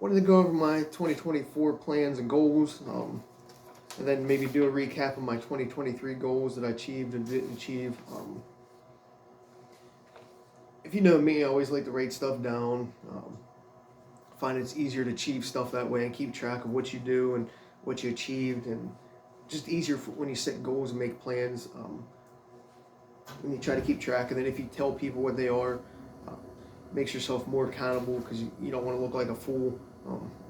wanted to go over my 2024 plans and goals, and then maybe do a recap of my 2023 goals that I achieved and didn't achieve. If you know me, I always like to write stuff down. Find it's easier to achieve stuff that way and keep track of what you do and what you achieved, and just easier when you set goals and make plans. When you try to keep track, and then if you tell people what they are, uh, makes yourself more accountable because you don't want to look like a fool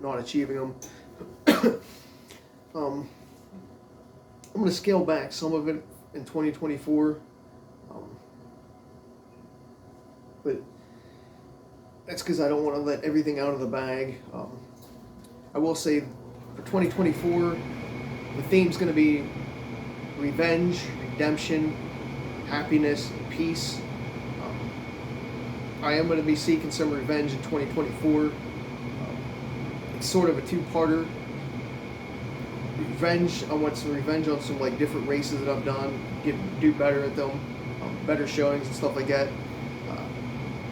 not achieving them. um, I'm going to scale back some of it in 2024, but that's because I don't want to let everything out of the bag. I will say for 2024, the theme's going to be revenge, redemption, happiness, and peace. I am going to be seeking some revenge in 2024. It's sort of a two-parter. Revenge, I want some revenge on some like different races that I've done, do better at them, better showings and stuff like that,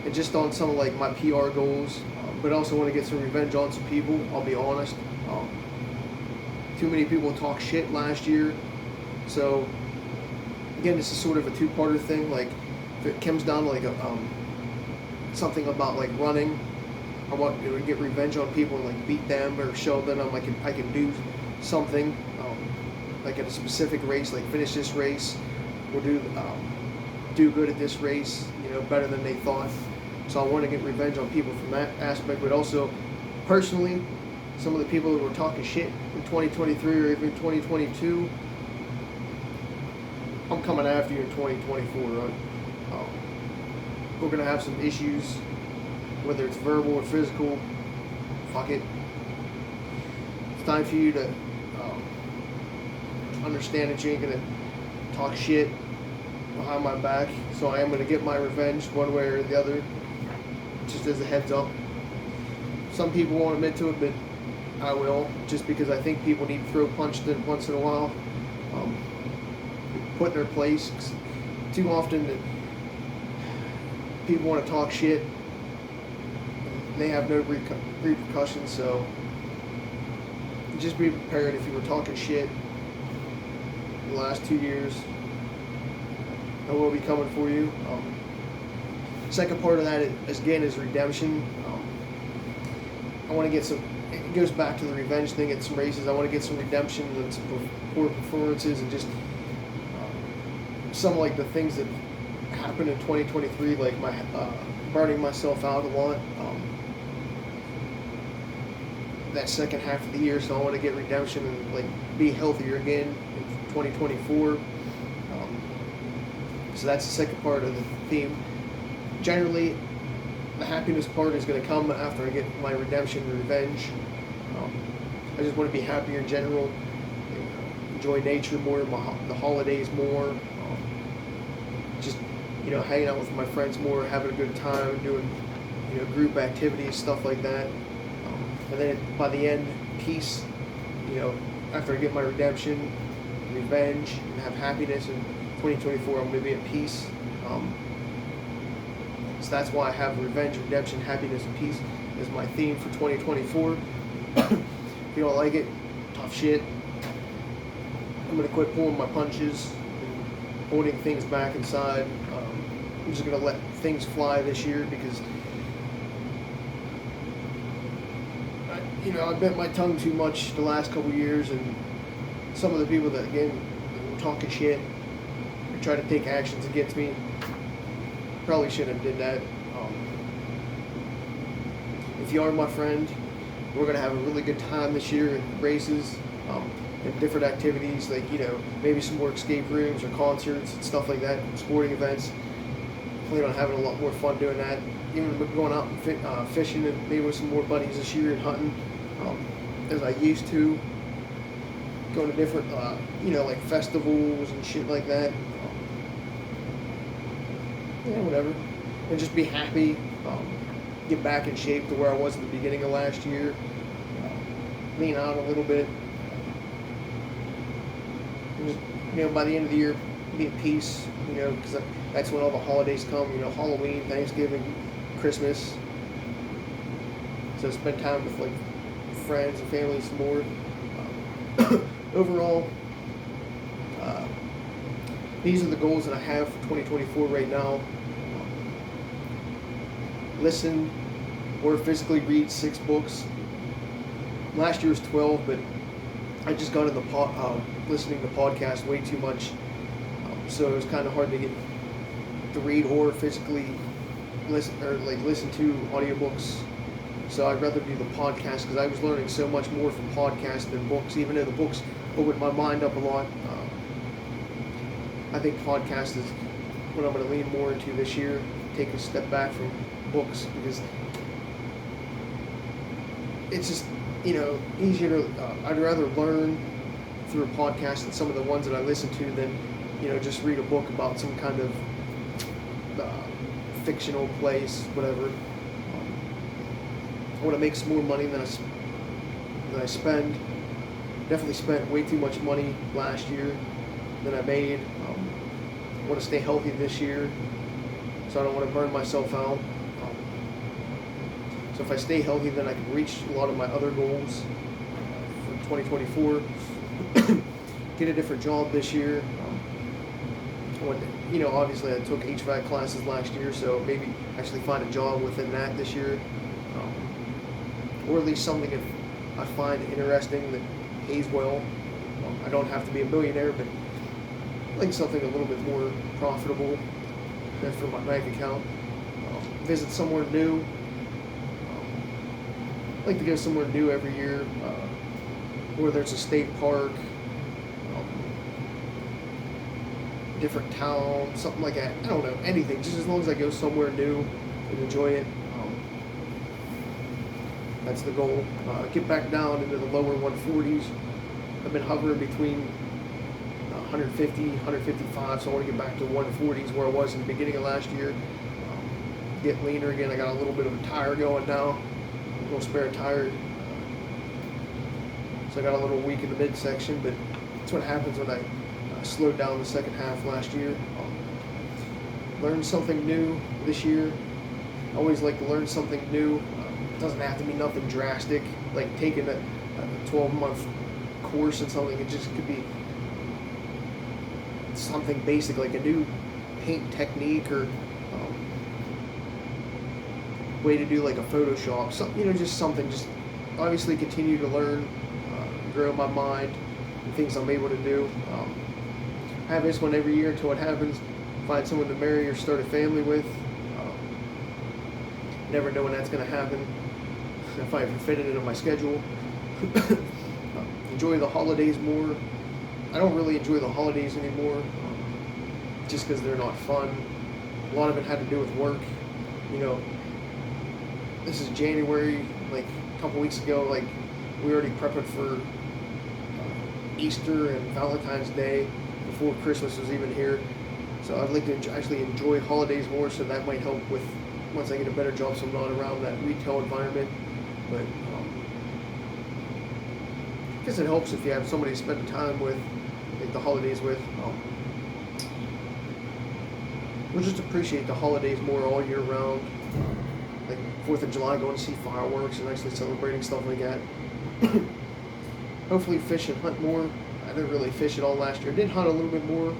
and just on some of like my PR goals. But I also want to get some revenge on some people. I'll be honest. Too many people talk shit last year, so again, this is sort of a two-parter thing. Like, if it comes down to like a something about like running, I want to get revenge on people and like beat them or show them I can do something, like at a specific race, like finish this race or do good at this race, better than they thought. So I want to get revenge on people from that aspect, but also personally, some of the people that were talking shit in 2023 or even 2022, I'm coming after you in 2024, right? We're gonna have some issues, whether it's verbal or physical. Fuck it. It's time for you to understand that you ain't gonna talk shit behind my back. So I am gonna get my revenge one way or the other. Just as a heads up. Some people won't admit to it, but I will, just because I think people need to throw punched in once in a while. Put in their place. Too often that people want to talk shit, they have no repercussions, so just be prepared. If you were talking shit the last 2 years, I will be coming for you. Second part of that is again is redemption. I want to get some, it goes back to the revenge thing at some races. I want to get some redemption and some poor performances, and just some like the things that happened in 2023, like my burning myself out a lot. That second half of the year, so I want to get redemption and like be healthier again in 2024. So that's the second part of the theme. Generally, the happiness part is going to come after I get my redemption and revenge. I just want to be happier in general, enjoy nature more, the holidays more, just hanging out with my friends more, having a good time, doing group activities, stuff like that. And then by the end, peace. After I get my redemption, revenge, and have happiness in 2024, I'm going to be at peace. So that's why I have revenge, redemption, happiness, and peace as my theme for 2024. If you don't like it, tough shit. I'm going to quit pulling my punches and holding things back inside. I'm just going to let things fly this year because I bit my tongue too much the last couple of years, and some of the people that, again, were talking shit or tried to take actions against me, probably shouldn't have did that. If you are my friend, we're going to have a really good time this year at races and different activities, like, maybe some more escape rooms or concerts and stuff like that, sporting events. Plan on having a lot more fun doing that. Even going out and fishing and maybe with some more buddies this year and hunting as I used to. Going to different, like festivals and shit like that. Whatever. And just be happy. Get back in shape to where I was at the beginning of last year. Lean out a little bit. And just, by the end of the year, be at peace. Because that's when all the holidays come. Halloween, Thanksgiving, Christmas. So spend time with like friends and family some more. Overall, uh, these are the goals that I have for 2024 right now. Listen or physically read 6 books. Last year was 12, but I just got in the listening to podcasts way too much, so it was kind of hard to read or physically listen to audiobooks. So I'd rather do the podcast because I was learning so much more from podcasts than books, even though the books opened my mind up a lot. I think podcast is what I'm going to lean more into this year. Take a step back from books because it's just easier to. I'd rather learn through a podcast than some of the ones that I listen to than just read a book about some kind of fictional place, whatever. I want to make some more money than I spend. Definitely spent way too much money last year than I made. I want to stay healthy this year, so I don't want to burn myself out. So if I stay healthy, then I can reach a lot of my other goals for 2024. Get a different job this year. Obviously I took HVAC classes last year, so maybe actually find a job within that this year, or at least something if I find interesting that pays well. I don't have to be a millionaire, but I like something a little bit more profitable for my bank account. Visit somewhere new. I like to go somewhere new every year, where there's a state park, different town, something like that. I don't know, anything, just as long as I go somewhere new and enjoy it. That's the goal. Get back down into the lower 140s. I've been hovering between 150, 155, so I want to get back to 140s where I was in the beginning of last year. Get leaner again. I got a little bit of a tire going now, a little spare tire. So I got a little weak in the midsection, but that's what happens when I slowed down the second half last year. Learned something new this year. I always like to learn something new. It doesn't have to be nothing drastic, like taking a 12-month course in something. It just could be something basic, like a new paint technique or way to do like a Photoshop. Just something. Just obviously continue to learn, grow my mind, and things I'm able to do. Have this one every year until it happens. Find someone to marry or start a family with. Never know when that's going to happen. If I ever fit it into my schedule. Enjoy the holidays more. I don't really enjoy the holidays anymore, just because they're not fun. A lot of it had to do with work. This is January. Like a couple weeks ago, like we already prepping for Easter and Valentine's Day before Christmas was even here. So I'd like to actually enjoy holidays more. So that might help with once I get a better job, so I'm not around that retail environment. But I guess it helps if you have somebody to spend time with, like the holidays with. We'll just appreciate the holidays more all year round. Like 4th of July, going to see fireworks and actually celebrating stuff like that. Hopefully fish and hunt more. I didn't really fish at all last year. I did hunt a little bit more,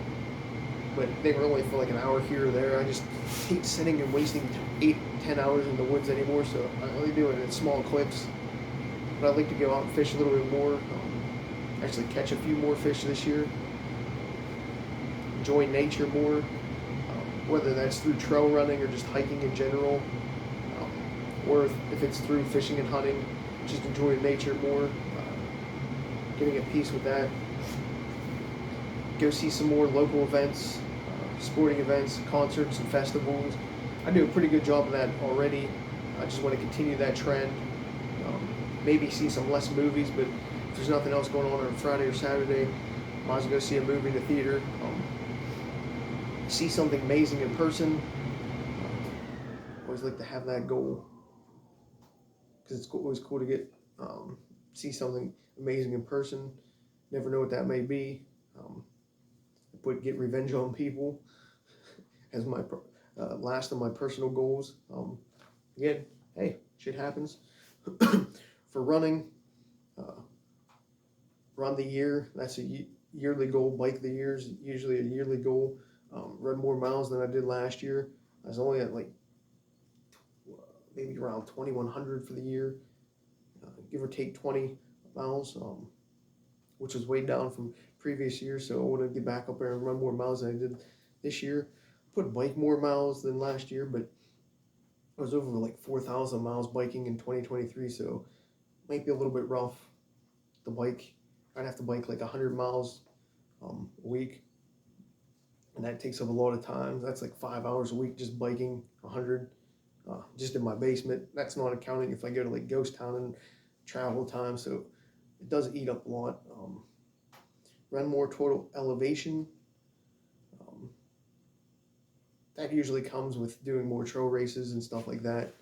but they were only for like an hour here or there. I just hate sitting and wasting 8-10 hours in the woods anymore, so I only do it in small clips. But I'd like to go out and fish a little bit more, actually catch a few more fish this year, enjoy nature more, whether that's through trail running or just hiking in general, or if it's through fishing and hunting, just enjoy nature more, getting at peace with that. Go see some more local events, sporting events, concerts, and festivals. I do a pretty good job of that already. I just want to continue that trend. Maybe see some less movies, but if there's nothing else going on Friday or Saturday, might as well go see a movie in the theater. See something amazing in person. Always like to have that goal because it's always cool to get see something amazing in person. Never know what that may be. Get revenge on people as my last of my personal goals. Again, hey, shit happens. For running, run the year. That's a yearly goal. Bike the year is usually a yearly goal. Run more miles than I did last year. I was only at like maybe around 2,100 for the year, give or take 20 miles, which was way down from previous years. So I want to get back up there and run more miles than I did this year. Put bike more miles than last year, but I was over like 4,000 miles biking in 2023. So might be a little bit rough. The bike, I'd have to bike like 100 miles a week, and that takes up a lot of time. That's like 5 hours a week just biking 100, just in my basement. That's not accounting if I go to like ghost town and travel time. So it does eat up a lot. Run more total elevation. That usually comes with doing more trail races and stuff like that.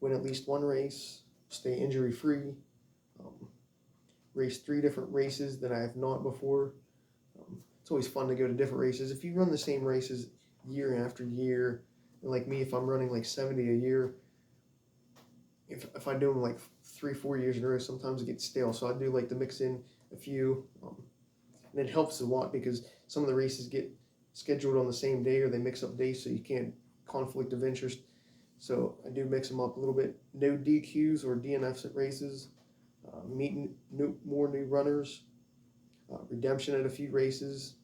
Win at least one race. Stay injury free. Race 3 different races that I have not before. It's always fun to go to different races. If you run the same races year after year, and like me, if I'm running like 70 a year, if I do them like 3-4 years in a row, sometimes it gets stale. So I do like to mix in a few, and it helps a lot because some of the races get scheduled on the same day or they mix up days, so you can't conflict of interest. So I do mix them up a little bit. No DQs or DNFs at races. Meeting more new runners. Redemption at a few races.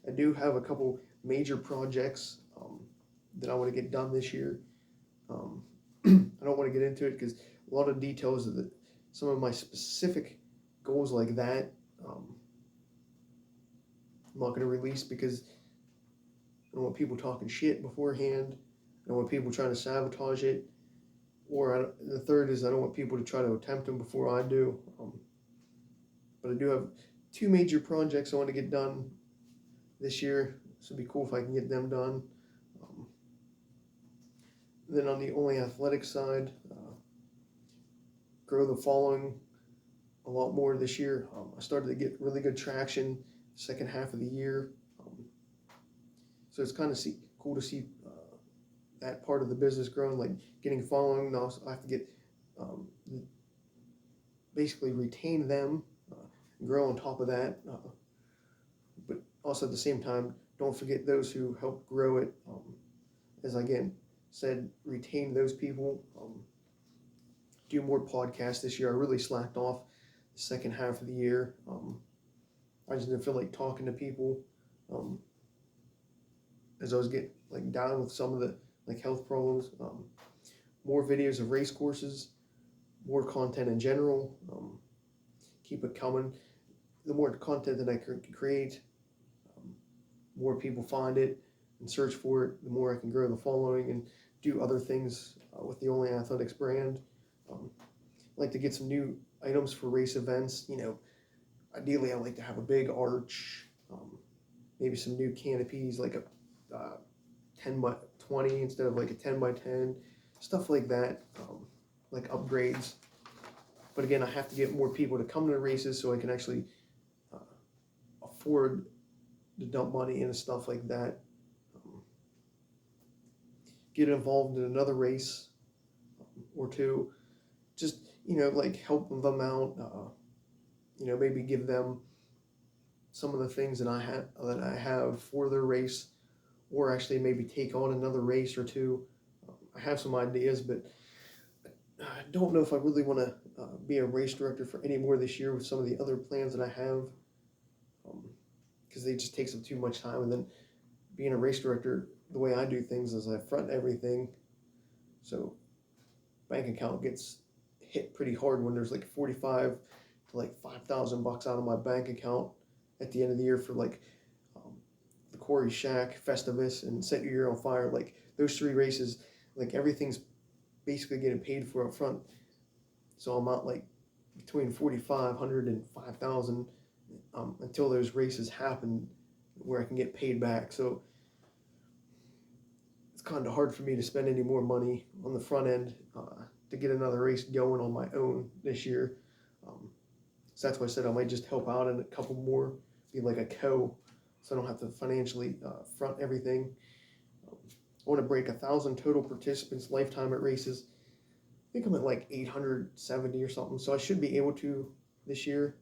I do have a couple major projects that I want to get done this year. I don't want to get into it because a lot of details of some of my specific goals like that, I'm not going to release because I don't want people talking shit beforehand. I don't want people trying to sabotage it. Or the third is I don't want people to try to attempt them before I do. But I do have 2 major projects I want to get done this year. So it'd be cool if I can get them done. Then on the only athletic side, grow the following a lot more this year. I started to get really good traction second half of the year. So it's kind of cool to see that part of the business growing, like getting following. Now I have to get basically retain them, grow on top of that. But also at the same time, don't forget those who helped grow it. As I again said, retain those people. Do more podcasts this year. I really slacked off the second half of the year. I just didn't feel like talking to people. As I was getting like down with some of the like health problems. More videos of race courses, more content in general. Keep it coming. The more content that I can create, more people find it and search for it, the more I can grow the following and do other things with the Only Athletics brand. I'd like to get some new items for race events. Ideally I like to have a big arch, maybe some new canopies, like a 10 by 20 instead of like a 10 by 10, stuff like that, like upgrades. But again, I have to get more people to come to the races so I can actually afford to dump money into stuff like that. Get involved in another race or two, just like help them out. Maybe give them some of the things that I have for their race, or actually maybe take on another race or two. I have some ideas, but I don't know if I really want to be a race director for any more this year with some of the other plans that I have, because they just takes up too much time. And then being a race director, the way I do things is I front everything, so bank account gets hit pretty hard when there's like 45 to like $5,000 out of my bank account at the end of the year for like the Quarry Shack, Festivus, and Set Your Year on Fire. Like those 3 races, like everything's basically getting paid for up front. So I'm out like between 4,500 and 5,000 until those races happen where I can get paid back. So it's kind of hard for me to spend any more money on the front end to get another race going on my own this year. So that's why I said I might just help out in a couple more, be like a co, so I don't have to financially front everything. I want to break 1,000 total participants lifetime at races. I think I'm at like 870 or something, so I should be able to this year.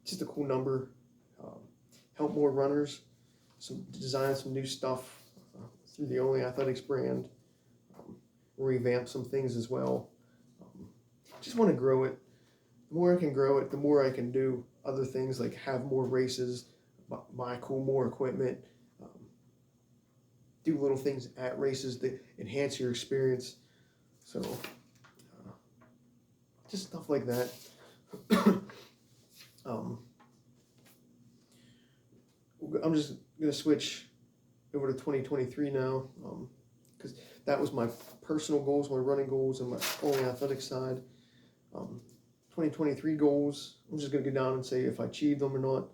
Just a cool number. Um, help more runners. Design some new stuff through the Only Athletics brand. Revamp some things as well. Just want to grow it. The more I can grow it, the more I can do other things like have more races, buy cool more equipment, do little things at races that enhance your experience. So just stuff like that. I'm just gonna switch over to 2023 now, because that was my personal goals, my running goals, and my Only Athletic side. 2023 goals, I'm just gonna go down and say if I achieved them or not.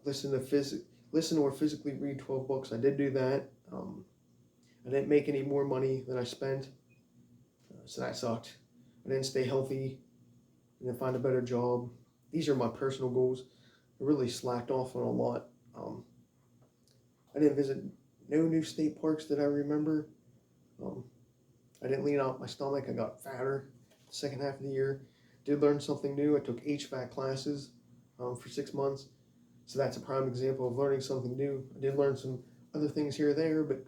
Listen or physically read 12 books. I did do that. I didn't make any more money than I spent, so that sucked. I didn't stay healthy. I didn't find a better job. These are my personal goals. I really slacked off on a lot. I didn't visit no new state parks that I remember. I didn't lean out my stomach. I got fatter the second half of the year. Did learn something new. I took HVAC classes for 6 months. So that's a prime example of learning something new. I did learn some other things here or there, but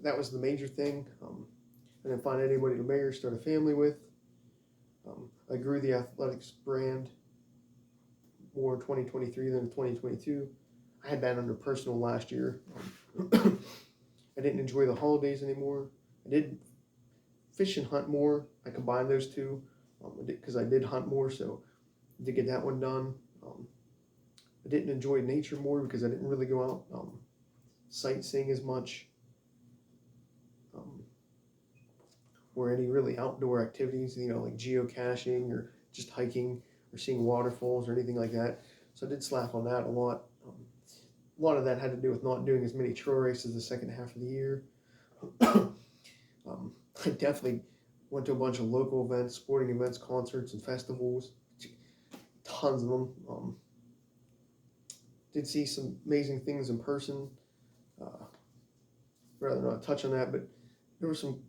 that was the major thing. I didn't find anybody to marry or start a family with. I grew the athletics brand more in 2023 than in 2022. I had that under personal last year. I didn't enjoy the holidays anymore. I did fish and hunt more. I combined those two because I did hunt more, so I did get that one done. I didn't enjoy nature more because I didn't really go out sightseeing as much, or any really outdoor activities, like geocaching or just hiking or seeing waterfalls or anything like that. So I did slack on that a lot. A lot of that had to do with not doing as many trail races the second half of the year. I definitely went to a bunch of local events, sporting events, concerts, and festivals. Tons of them. Did see some amazing things in person. Rather not touch on that, but there were some,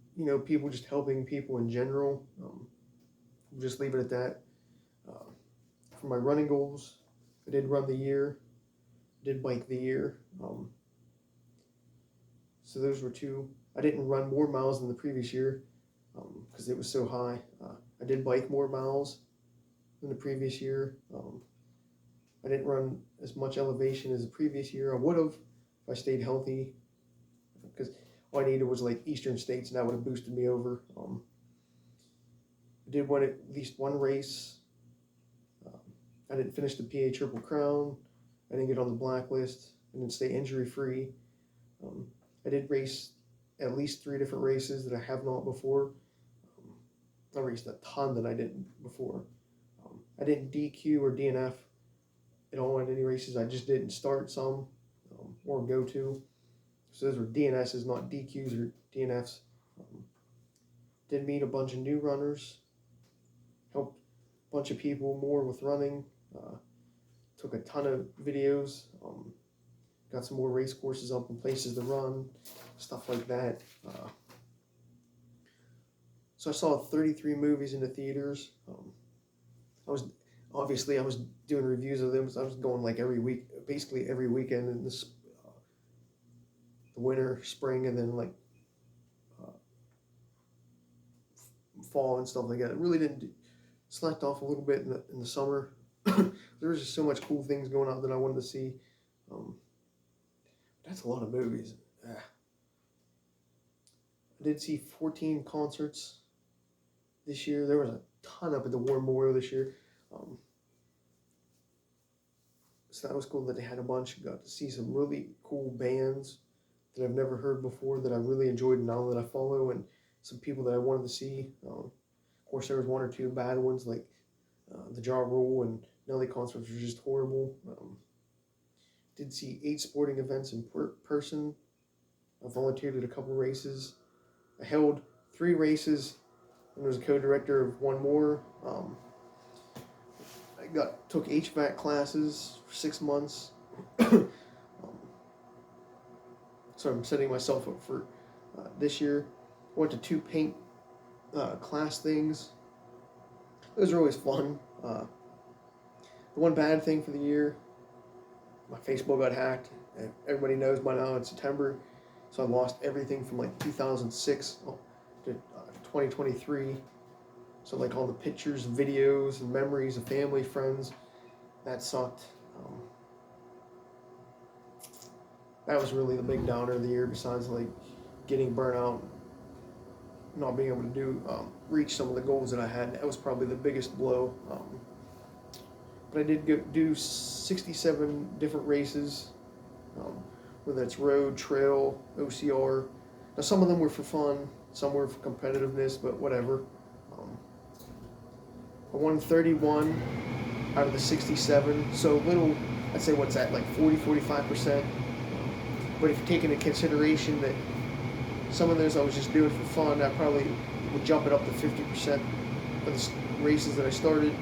people just helping people in general. We'll just leave it at that. For my running goals, I did run the year, did bike the year. So those were two. I didn't run more miles than the previous year because it was so high. I did bike more miles than the previous year. I didn't run as much elevation as the previous year. I would have if I stayed healthy, because all I needed was like Eastern States, and that would have boosted me over. I did win at least one race. I didn't finish the PA Triple Crown. I didn't get on the blacklist. I didn't stay injury free. I did race at least 3 different races that I have not before. I raced a ton that I didn't before. I didn't DQ or DNF at all in any races. I just didn't start some or go to. So those were DNSs, not DQs or DNFs. Did meet a bunch of new runners. Helped a bunch of people more with running. Took a ton of videos. Got some more race courses up and places to run. Stuff like that. So I saw 33 movies in the theaters. I was doing reviews of them. So I was going like every week, basically every weekend in this the winter, spring, and then like fall and stuff like that. I really didn't slacked off a little bit in the summer. There was just so much cool things going on that I wanted to see. That's a lot of movies. I did see 14 concerts this year. There was a ton up at the War Memorial this year. So that was cool that they had a bunch. Got to see some really cool bands that I've never heard before that I really enjoyed now that I follow, and some people that I wanted to see. Of course, there was 1 or 2 bad ones, like the Ja Rule and Nelly concerts were just horrible. Did see 8 sporting events in person. I volunteered at a couple races. I held 3 races and was a co-director of 1 more. I took HVAC classes for 6 months. So I'm setting myself up for this year. I went to 2 paint class things. Those are always fun. The one bad thing for the year, my Facebook got hacked. Everybody knows by now it's September, so I lost everything from like 2006 to 2023. So like all the pictures, videos, and memories of family, friends, that sucked. That was really the big downer of the year. Besides like getting burnt out, not being able to reach some of the goals that I had, that was probably the biggest blow. But I did do 67 different races, whether it's road, trail, OCR. Now some of them were for fun, some were for competitiveness, but whatever. I won 31 out of the 67, so little, I'd say what's that, like 40-45%. But if you take into consideration that some of those I was just doing for fun, I probably would jump it up to 50% of the races that I started.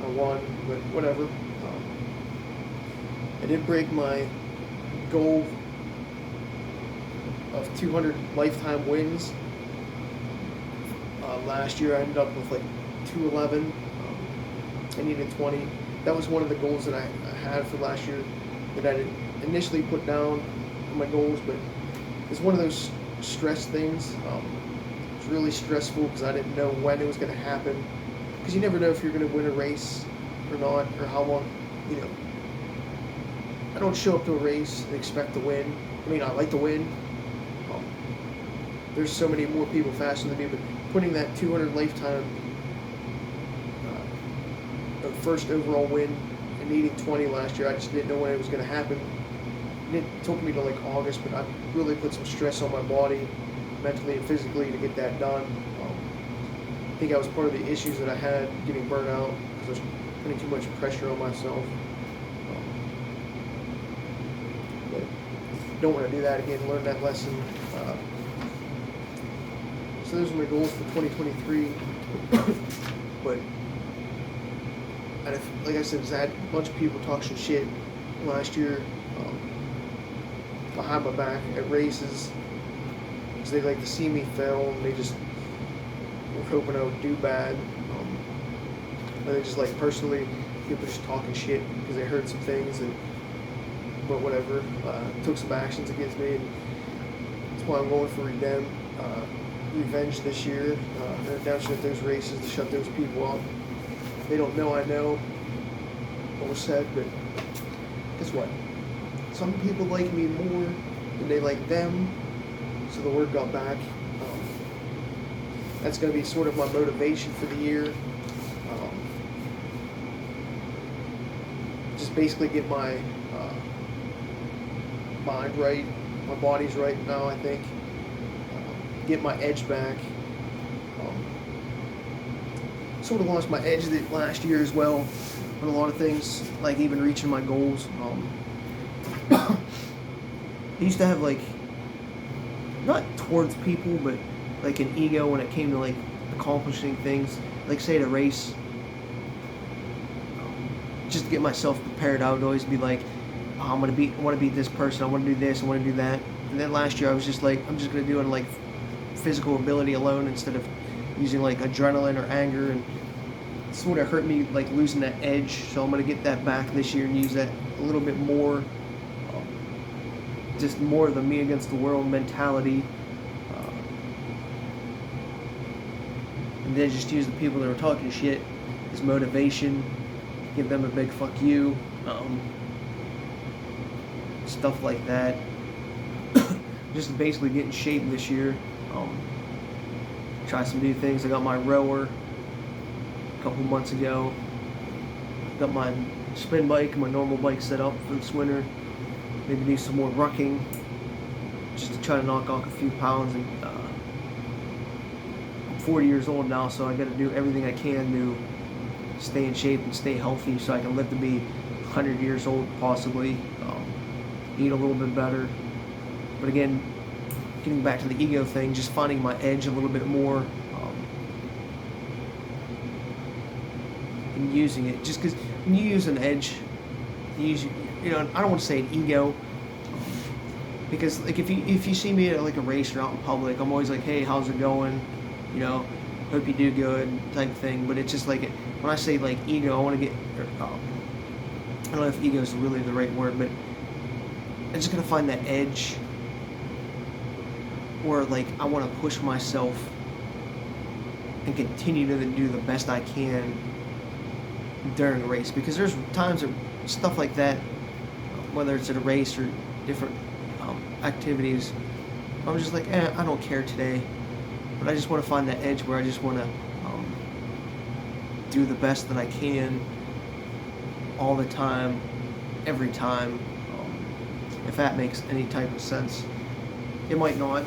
I won, but whatever. I did break my goal of 200 lifetime wins. Last year I ended up with like 211. I needed 20. That was one of the goals that I had for last year that I didn't initially put down in my goals, but it's one of those stress things. It's really stressful because I didn't know when it was going to happen, because you never know if you're going to win a race or not, or how long, you know. I don't show up to a race and expect to win. I mean, I like to win. There's so many more people faster than me, but putting that 200 lifetime first overall win and needing 20 last year, I just didn't know when it was going to happen. It took me to like August, but I really put some stress on my body, mentally and physically, to get that done. I think that was part of the issues that I had getting burnt out, because I was putting too much pressure on myself. But don't want to do that again. Learn that lesson. So those are my goals for 2023. But like I said, I had a bunch of people talk some shit last year behind my back at races, because they like to see me fail, and they just were hoping I would do bad. And they just like personally, people just talking shit because they heard some things, but whatever, took some actions against me, and that's why I'm going for revenge this year. Downshut those races, to shut those people up. They don't know I know what was said, but guess what? Some people like me more than they like them, so the word got back. That's going to be sort of my motivation for the year. Just basically get my mind right, my body's right now, I think. Get my edge back. Sort of lost my edge last year as well on a lot of things, like even reaching my goals. I used to have like, not towards people, but like an ego when it came to like accomplishing things. Like say at a race, just to get myself prepared, I would always be like, oh, I want to beat this person, I want to do this, I want to do that. And then last year I was just like, I'm just going to do it on like physical ability alone, instead of using like adrenaline or anger, and it sort of hurt me, like losing that edge. So I'm going to get that back this year and use that a little bit more, just more of the me against the world mentality, and then just use the people that are talking shit as motivation, give them a big fuck you, stuff like that. Just basically get in shape this year. Try some new things. I got my rower a couple months ago. Got my spin bike and my normal bike set up for this winter. Maybe do some more rucking, just to try to knock off a few pounds. And I'm 40 years old now, so I got to do everything I can to stay in shape and stay healthy, so I can live to be 100 years old possibly. Eat a little bit better. But again, getting back to the ego thing, just finding my edge a little bit more, and using it. Just because when you use an edge, you use, I don't want to say an ego, because like if you see me at like a race or out in public, I'm always like, hey, how's it going? You know, hope you do good type thing. But it's just like when I say like ego, I want to get. I don't know if ego is really the right word, but I'm just gonna find that edge where like I want to push myself and continue to do the best I can during a race, because there's times or stuff like that, whether it's at a race or different activities, I'm just like, I don't care today, but I just want to find that edge where I just want to do the best that I can all the time, every time, if that makes any type of sense. It might not,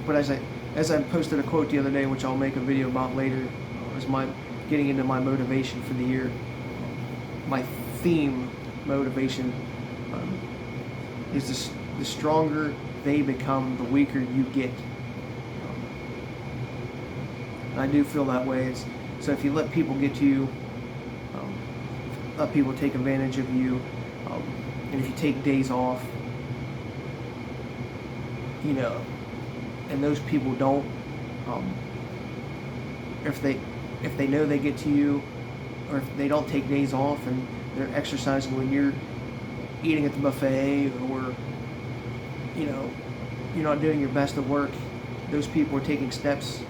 but as I posted a quote the other day, which I'll make a video about later, is my getting into my motivation for the year. My theme motivation is the stronger they become, the weaker you get. And I do feel that way. So if you let people get to you, let people take advantage of you, and if you take days off, you know, and those people don't, if they know they get to you, or if they don't take days off and they're exercising when you're eating at the buffet, or you know, you're not doing your best at work, those people are taking steps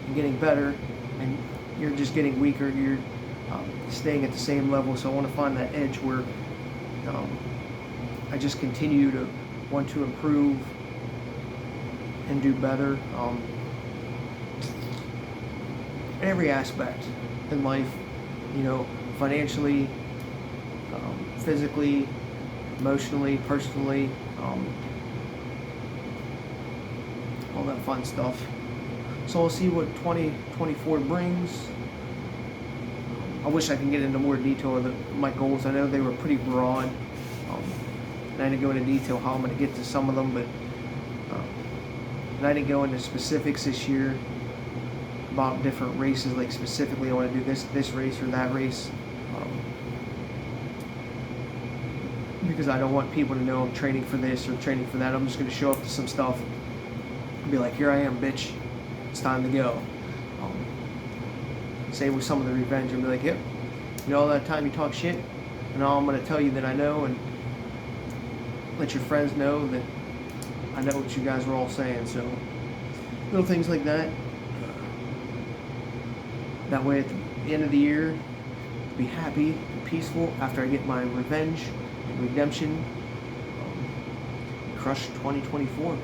and getting better, and you're just getting weaker. You're staying at the same level. So I want to find that edge where I just continue to want to improve and do better in every aspect in life, you know, financially, physically, emotionally, personally, all that fun stuff. So we'll see what 2024 brings. I wish I could get into more detail of my goals. I know they were pretty broad, and I didn't go into detail how I'm going to get to some of them, but and I didn't go into specifics this year about different races, like specifically I want to do this race or that race, because I don't want people to know I'm training for this or training for that. I'm just going to show up to some stuff and be like, here I am, bitch, it's time to go. Same with some of the revenge, I'll be like, yep, you know, all that time you talk shit, and now I'm going to tell you that I know, and let your friends know that I know what you guys were all saying. So little things like that. That way at the end of the year, be happy and peaceful after I get my revenge and redemption. Crush 2024.